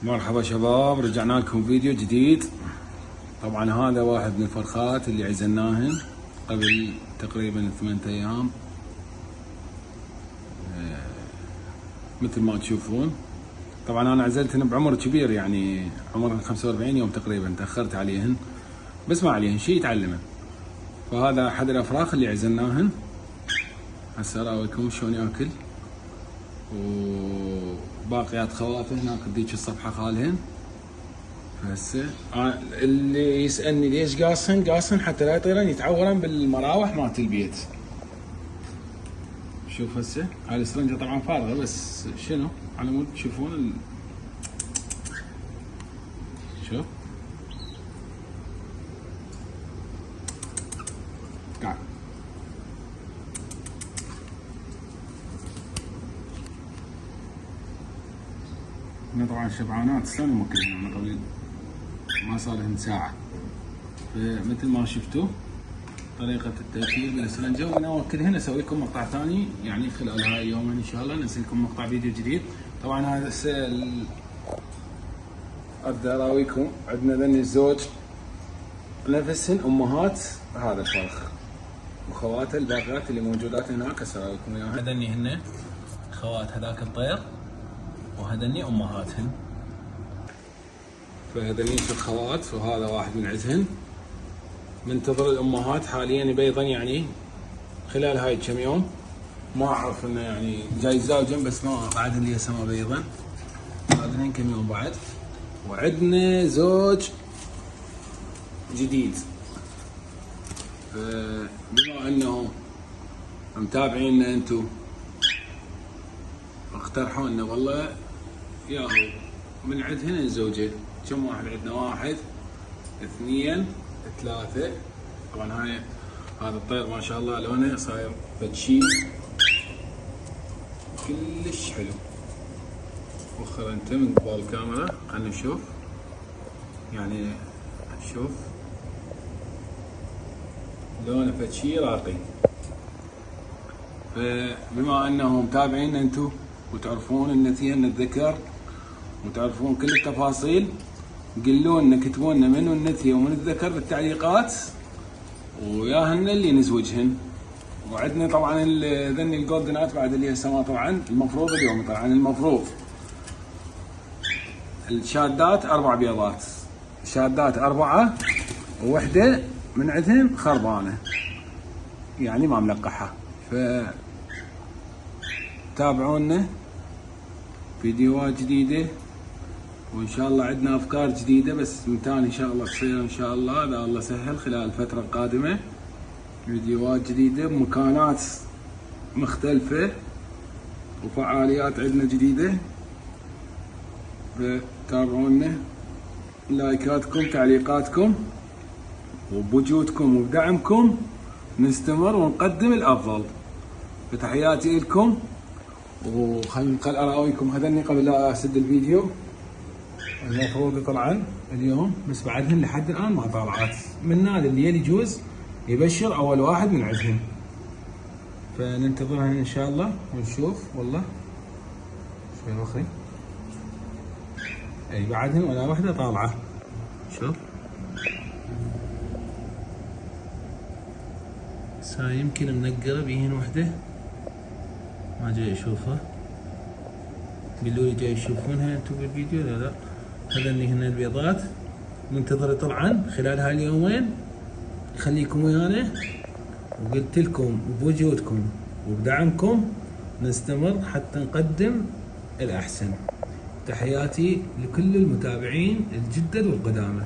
مرحبا شباب، رجعنا لكم فيديو جديد. طبعا هذا واحد من الفرخات اللي عزلناهن قبل تقريبا 8 ايام. مثل ما تشوفون طبعا انا عزلتهن بعمر كبير، يعني عمرهن 45 يوم تقريبا، تاخرت عليهن بس ما عليهن شيء، يتعلمن. فهذا احد الافراخ اللي عزلناهن. هسه اراويكم شلون ياكل، وباقيات خواته هناك ذيك الصفحه خالهن. فهسه اللي يسالني ليش قاصهن حتى لا يطيرن يتعورن بالمراوح مالت البيت. شوف هسه هاي السرنجه طبعا فارغه، بس شنو على مود تشوفون شوف تعال. هنا طبعا شبعانات سنة ممكن طويل، ما صار لهم ساعة. فمثل ما شفتوا طريقة التأكيل بالسرنجة، وانا اوكلهن اسوي لكم مقطع ثاني يعني خلال هاي اليومين ان شاء الله ننزل لكم مقطع فيديو جديد. طبعا هذا ابدا اراويكم. عندنا ذني الزوج نفسهن امهات هذا الفرخ، وخواته الباقيات اللي موجودات هناك هسه اراويكم اياها. هذني هن خوات هذاك الطير، وهذني امهاتهن. فهذني الخوات وهذا واحد من عزهن. منتظر الامهات حاليا يبيضن، يعني خلال هاي كم يوم ما اعرف انه يعني جاي زاوجن، بس ما بعد اللي هسه ما بيضن، بعدين كم يوم بعد. وعندنا زوج جديد. بما انه متابعينا انتو اقترحوا لنا والله ياهو من عندهن الزوجين. كم واحد عندنا؟ 1 2 3. طبعا هذا الطير ما شاء الله لونه صاير فتشي كلش حلو. وخر انت من قبال الكاميرا خلينا نشوف، يعني شوف لونه فتشي راقي. فبما انه متابعين انتو وتعرفون النتيجة الذكر وتعرفون كل التفاصيل، قلوا لنا كتبوا لنا منو النتية ومن الذكر بالتعليقات، وياهن اللي نزوجهن. وعندنا طبعا ذني الجولدنات بعد اللي هسه طبعا المفروض اليوم، طبعا المفروض الشادات 4 بيضات، شادات 4 ووحده من عندهن خربانه يعني ما ملقحه. ف تابعونا فيديوهات جديده، وان شاء الله عندنا افكار جديده بس متان ان شاء الله تصير ان شاء الله اذا الله سهل خلال الفتره القادمه. فيديوهات جديده بمكانات مختلفه وفعاليات عندنا جديده. فتابعونا، لايكاتكم تعليقاتكم وبوجودكم وبدعمكم نستمر ونقدم الافضل. فتحياتي لكم، وخلينا اراويكم هذني قبل لا اسد الفيديو. المفروض طبعا اليوم بس بعدهن لحد الان ما طلعت. من نادي اللي يجوز يبشر اول واحد من عندهن، فننتظرهن ان شاء الله ونشوف. والله شوي اخي اي بعدهن ولا واحده طالعه. شوف يمكن منقره بيهن وحده ما جاي اشوفها. قولوا لي جاي تشوفونها انتم بالفيديو ولا لا؟ هذني هن البيضات منتظر طبعا خلال هاي اليومين. خليكم ويانا، وقلت لكم بوجودكم وبدعمكم نستمر حتى نقدم الاحسن. تحياتي لكل المتابعين الجدد والقدامى.